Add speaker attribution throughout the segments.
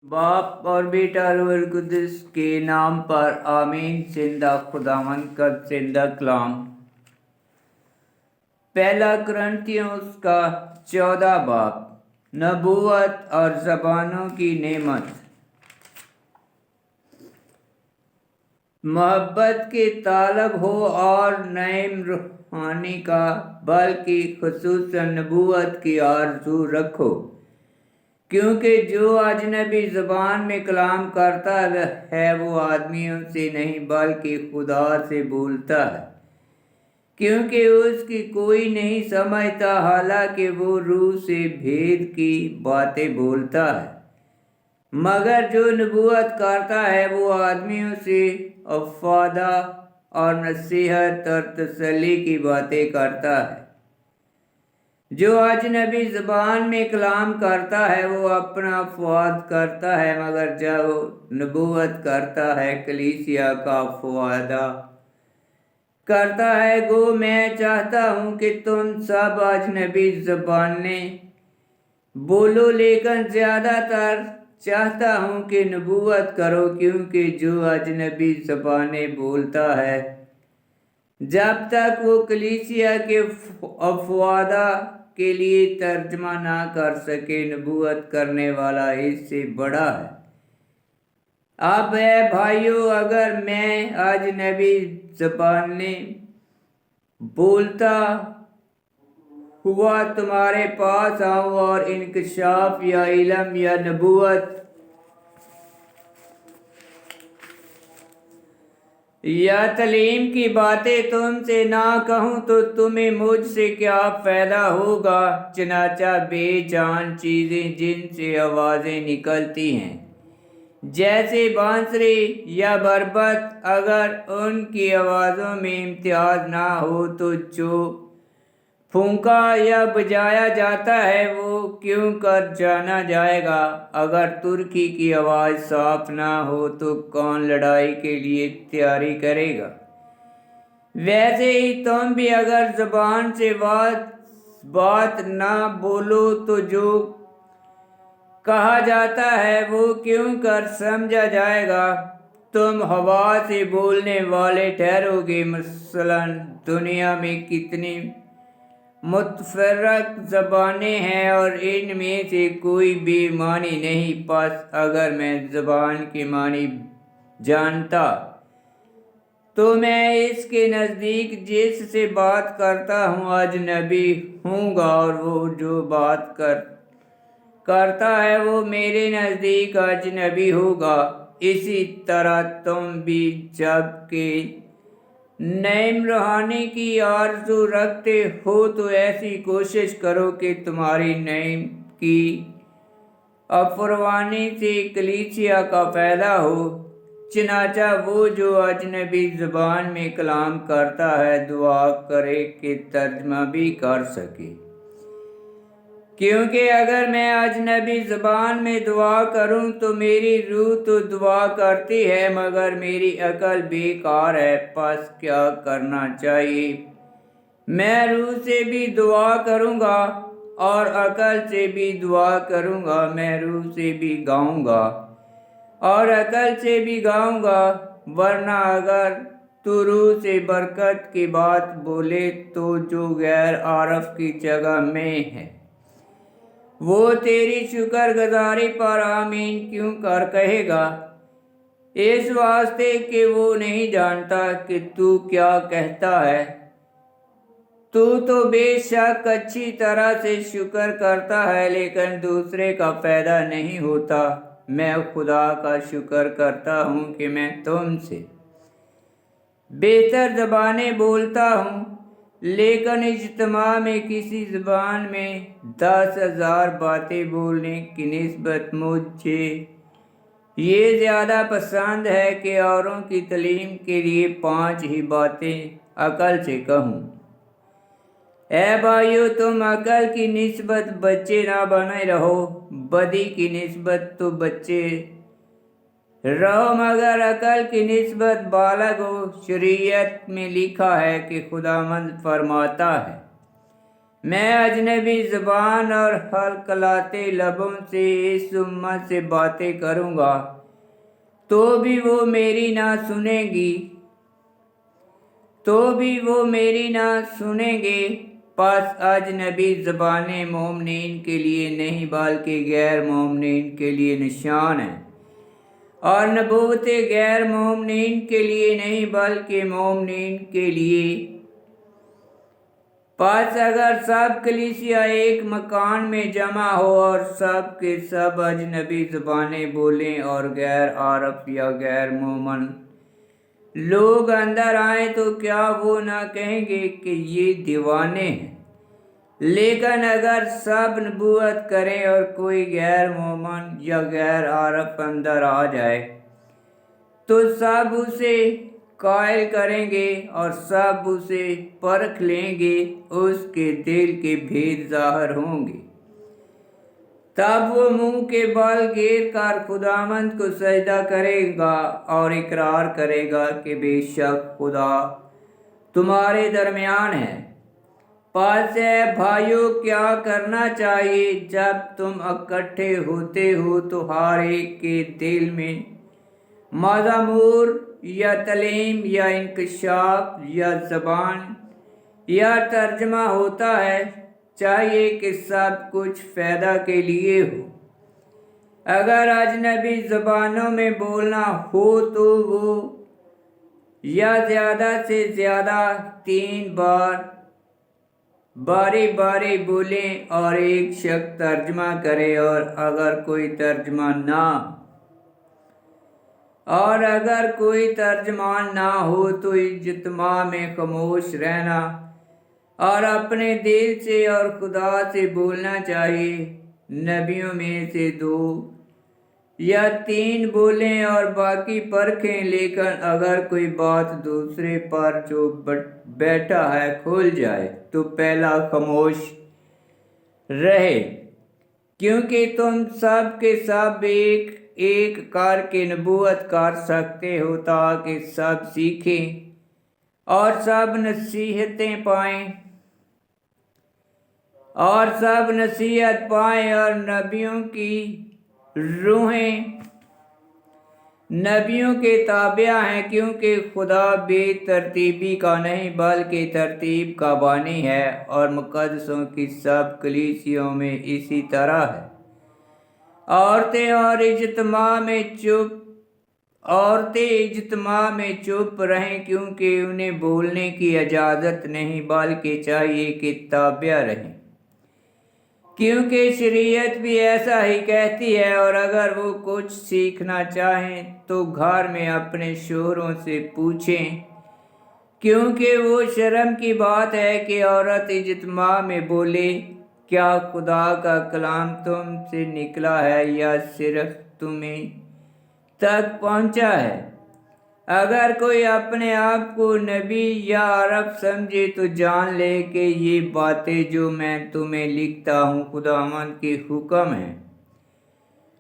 Speaker 1: बाप और बेटा रूहुल कुद्दुस के नाम पर आमीन। जिंदा खुदावंद का जिंदा कलाम। पहला कुरिन्थियों उसका 14 बाप। नबूवत और ज़बानों की नेमत। मोहब्बत के तालब हो और नईम रूहानी का, बल्कि खुसूसन नबूवत की आरज़ू रखो, क्योंकि जो अजनबी ज़बान में कलाम करता है वो आदमियों से नहीं बल्कि खुदा से बोलता है, क्योंकि उसकी कोई नहीं समझता, हालांकि वो रूह से भेद की बातें बोलता है। मगर जो नबूवत करता है वो आदमियों से अफ़ादा और नसीहत और तसल्ली की बातें करता है। जो अजनबी ज़बान में कलाम करता है वो अपना अफ़वाद करता है, मगर जब नबूवत करता है कलीसिया का अफ़वादा करता है। गो मैं चाहता हूँ कि तुम सब अजनबी ज़बानें बोलो, लेकिन ज़्यादातर चाहता हूँ कि नबूवत करो, क्योंकि जो अजनबी ज़बानें बोलता है जब तक वो कलीसिया के अफ़वादा के लिए तर्जमा ना कर सके, नबूवत करने वाला इससे बड़ा है। अब है भाइयों, अगर मैं अजनबी ज़बानें बोलता हुआ तुम्हारे पास आऊँ और इंकशाफ या इल्म या नबूवत या तलीम की बातें तुमसे ना कहूँ तो तुम्हें मुझसे क्या फ़ायदा होगा। चनाचा बेजान चीज़ें जिनसे आवाज़ें निकलती हैं, जैसे बांसुरी या बरबत, अगर उनकी आवाज़ों में इम्तियाज़ ना हो तो जो फूंका या बजाया जाता है वो क्यों कर जाना जाएगा। अगर तुर्की की आवाज़ साफ ना हो तो कौन लड़ाई के लिए तैयारी करेगा। वैसे ही तुम भी अगर ज़बान से बात ना बोलो तो जो कहा जाता है वो क्यों कर समझा जाएगा। तुम हवा से बोलने वाले ठहरोगे। मसलन दुनिया में कितनी मुतफर्रक ज़बानें हैं और इनमें से कोई बेमानी नहीं। बस अगर मैं ज़बान के मानी जानता तो मैं इसके नज़दीक जिससे बात करता हूँ अजनबी हूँगा, और वो जो बात करता है वो मेरे नज़दीक अजनबी होगा। इसी तरह तुम भी जबकि नईम रूहानी की आरज़ू रखते हो तो ऐसी कोशिश करो कि तुम्हारी नईम की अफरवानी से कलीसिया का फ़ायदा हो। चनाचा वो जो अजनबी ज़बान में कलाम करता है दुआ करे कि तर्जमा भी कर सके, क्योंकि अगर मैं अजनबी ज़बान में दुआ करूं तो मेरी रूह तो दुआ करती है मगर मेरी अकल बेकार है। बस क्या करना चाहिए? मैं रूह से भी दुआ करूंगा और अकल से भी दुआ करूंगा। मैं रूह से भी गाऊंगा और अकल से भी गाऊंगा। वरना अगर तू रूह से बरकत की बात बोले तो जो गैर आरफ की जगह में है वो तेरी शुक्रगुजारी पर आमीन क्यों कर कहेगा, इस वास्ते कि वो नहीं जानता कि तू क्या कहता है। तू तो बेशक अच्छी तरह से शुक्र करता है लेकिन दूसरे का फ़ायदा नहीं होता। मैं खुदा का शुक्र करता हूँ कि मैं तुमसे बेहतर ज़बानें बोलता हूँ, लेकिन इज्तिमा में किसी ज़बान में 10,000 बातें बोलने की निस्बत मुझे ये ज़्यादा पसंद है कि औरों की तलीम के लिए 5 ही बातें अकल से कहूँ। ऐ भाइयों, तुम अकल की निस्बत बच्चे ना बने रहो, बदी की निस्बत तो बच्चे रहो मगर अकल की निस्बत बालग हो। शरीयत में लिखा है कि खुदावंद फरमाता है, میں اجنبی زبان اور ہلکلاتے لبوں سے اس امت سے باتیں کروں گا تو بھی وہ میری نہ سنیں گے، پس اجنبی زبانیں مومنین کے لیے نہیں بلکہ غیر مومنین کے لیے نشان ہیں، اور نبوتیں غیر مومنین کے لیے نہیں بلکہ مومنین کے لیے۔ پس اگر سب کلیسیا ایک مکان میں جمع ہو اور سب کے سب اجنبی زبانیں بولیں اور غیر عرب یا غیر مومن لوگ اندر آئیں تو کیا وہ نہ کہیں گے کہ یہ دیوانے ہیں؟ لیکن اگر سب نبوت کریں اور کوئی غیر مومن یا غیر عرب اندر آ جائے تو سب اسے قائل کریں گے اور سب اسے پرکھ لیں گے، اس کے دل کے بھید ظاہر ہوں گے۔ تب وہ منہ کے بل گر کر خداوند کو سجدہ کرے گا اور اقرار کرے گا کہ بے شک خدا تمہارے درمیان ہے۔ پس اے بھائیو، کیا کرنا چاہیے؟ جب تم اکٹھے ہوتے ہو تو ہر ایک کے دل میں مزمور یا تعلیم یا انکشاف یا زبان یا ترجمہ ہوتا ہے، چاہیے کہ سب کچھ فائدہ کے لیے ہو۔ اگر اجنبی زبانوں میں بولنا ہو تو وہ یا زیادہ سے زیادہ 3 بار باری باری بولیں اور ایک شخص ترجمہ کرے، اور اگر کوئی ترجمان نہ ہو تو اجتماع میں خاموش رہنا اور اپنے دل سے اور خدا سے بولنا چاہیے۔ نبیوں میں سے 2 یا 3 بولیں اور باقی پرکھیں، لیکن اگر کوئی بات دوسرے پر جو بیٹھا ہے کھل جائے تو پہلا خاموش رہے، کیونکہ تم سب کے سب ایک ایک کر کے نبوت کر سکتے ہو تاکہ سب سیکھیں اور سب نصیحت پائیں، اور نبیوں کی روحیں نبیوں کے تابع ہیں، کیونکہ خدا بے ترتیبی کا نہیں بلکہ ترتیب کا بانی ہے، اور مقدسوں کی سب کلیسیوں میں اسی طرح ہے۔ عورتیں اجتماع میں چپ رہیں، کیونکہ انہیں بولنے کی اجازت نہیں بلکہ چاہیے کہ تابع رہیں، کیونکہ شریعت بھی ایسا ہی کہتی ہے۔ اور اگر وہ کچھ سیکھنا چاہیں تو گھر میں اپنے شوہروں سے پوچھیں، کیونکہ وہ شرم کی بات ہے کہ عورت اجتماع میں بولے۔ کیا خدا کا کلام تم سے نکلا ہے یا صرف تمہیں تک پہنچا ہے؟ اگر کوئی اپنے آپ کو نبی یا عرب سمجھے تو جان لے کہ یہ باتیں جو میں تمہیں لکھتا ہوں خداوند کے حکم ہیں،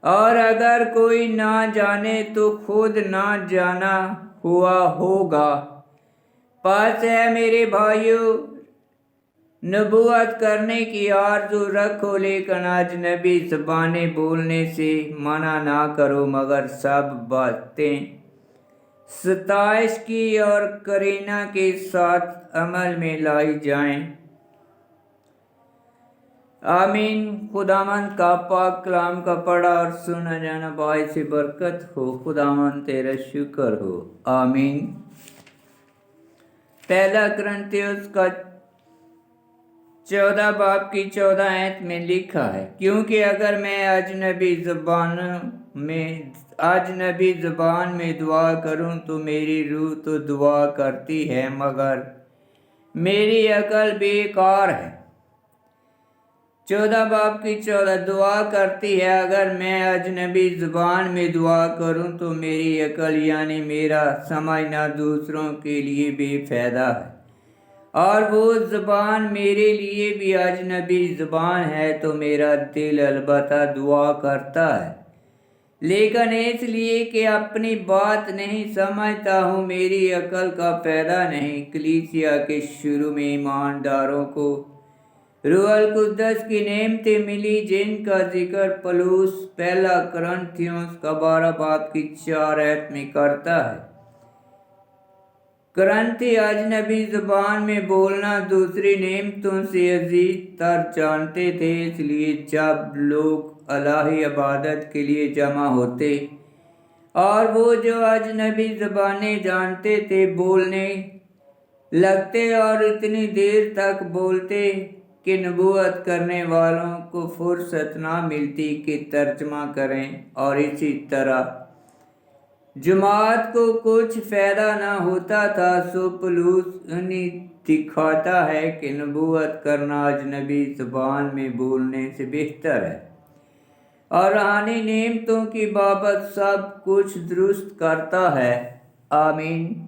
Speaker 1: اور اگر کوئی نہ جانے تو خود نہ جانا ہوا ہوگا۔ پس اے میرے بھائیو، نبوت کرنے کی آرزو رکھو، لیکن اجنبی زبانیں بولنے سے منع نہ کرو، مگر سب باتیں ستائش کی اور قرینہ کے ساتھ عمل میں لائی جائیں۔ آمین۔ خداوند کا پاک کلام کا پڑھا اور سنا جانا باعث برکت ہو۔ خداوند تیرا شکر ہو۔ آمین۔ پہلا کرنتھیوس کا 14 باب کی 14 آیت میں لکھا ہے، کیونکہ اگر میں اجنبی زبان میں دعا کروں تو میری روح تو دعا کرتی ہے مگر میری عقل بیکار ہے۔ 14 باب کی 14 دعا کرتی ہے۔ اگر میں اجنبی زبان میں دعا کروں تو میری عقل یعنی میرا سمجھنا دوسروں کے لیے بے فائدہ ہے، اور وہ زبان میرے لیے بھی اجنبی زبان ہے، تو میرا دل البتہ دعا کرتا ہے، لیکن اس لیے کہ اپنی بات نہیں سمجھتا ہوں، میری عقل کا فائدہ نہیں۔ کلیسیا کے شروع میں ایمانداروں کو रूह अल कुद्दस की नेमतें मिली जिनका जिक्र पौलुस पहला कुरिन्थियों का 12 बाब की 4 आयत में करता है। कुरिन्थी अजनबी ज़ुबान में बोलना दूसरी नेमतों से अजीज तर जानते थे, इसलिए जब लोग इलाही इबादत के लिए जमा होते और वो जो अजनबी ज़बानें जानते थे बोलने लगते और इतनी देर तक बोलते कि नबूवत करने वालों को फुर्सत ना मिलती कि तर्जमा करें, और इसी तरह जमात को कुछ फ़ायदा ना होता था। सो पौलुस उन्हें दिखाता है कि नबूवत करना अजनबी ज़बान में बोलने से बेहतर है, और रूहानी नेमतों की बाबत सब कुछ दुरुस्त करता है। आमीन।